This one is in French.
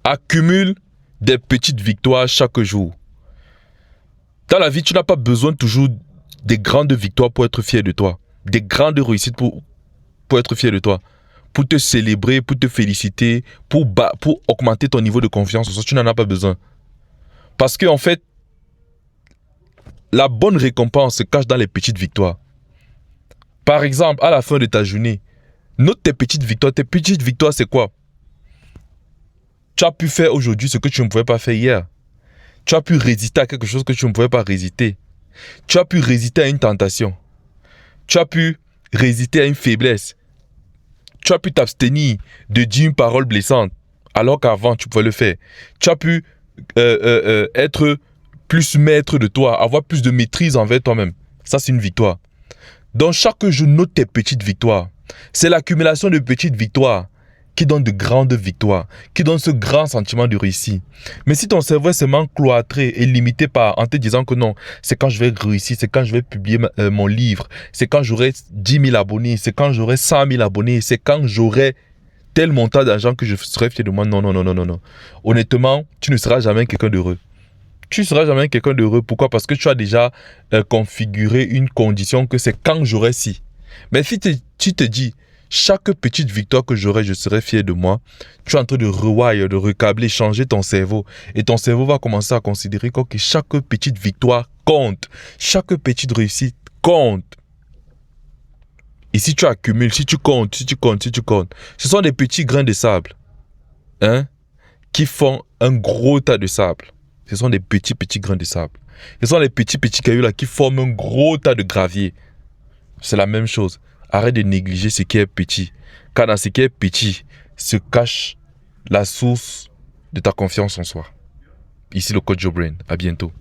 Accumule des petites victoires chaque jour. Dans la vie, tu n'as pas besoin toujours des grandes victoires pour être fier de toi. Des grandes réussites pour être fier de toi. Pour te célébrer, pour te féliciter, pour augmenter ton niveau de confiance. Tu n'en as pas besoin. Parce qu'en fait, la bonne récompense se cache dans les petites victoires. Par exemple, à la fin de ta journée, note tes petites victoires. Tes petites victoires, c'est quoi? Tu as pu faire aujourd'hui ce que tu ne pouvais pas faire hier. Tu as pu résister à quelque chose que tu ne pouvais pas résister. Tu as pu résister à une tentation. Tu as pu résister à une faiblesse. Tu as pu t'abstenir de dire une parole blessante alors qu'avant tu pouvais le faire. Tu as pu être plus maître de toi, avoir plus de maîtrise envers toi-même. Ça, c'est une victoire. Donc, chaque jour, note tes petites victoires. C'est l'accumulation de petites victoires qui donne de grandes victoires, qui donne ce grand sentiment de réussite. Mais si ton cerveau est seulement cloîtré et limité en te disant que non, c'est quand je vais réussir, c'est quand je vais publier mon livre, c'est quand j'aurai 10 000 abonnés, c'est quand j'aurai 100 000 abonnés, c'est quand j'aurai tel montant d'argent que je serai fier de moi. Non, non, non, non, non, non. Honnêtement, tu ne seras jamais quelqu'un d'heureux. Tu ne seras jamais quelqu'un d'heureux. Pourquoi? Parce que tu as déjà configuré une condition que c'est quand j'aurai ci. Mais si tu te dis, chaque petite victoire que j'aurai, je serai fier de moi. Tu es en train de rewire, de recabler, changer ton cerveau. Et ton cerveau va commencer à considérer que chaque petite victoire compte. Chaque petite réussite compte. Et si tu accumules, si tu comptes, ce sont des petits grains de sable qui font un gros tas de sable. Ce sont des petits grains de sable. Ce sont les petits cailloux là qui forment un gros tas de gravier. C'est la même chose. Arrête de négliger ce qui est petit. Car dans ce qui est petit se cache la source de ta confiance en soi. Ici le coach Joe Brain. À bientôt.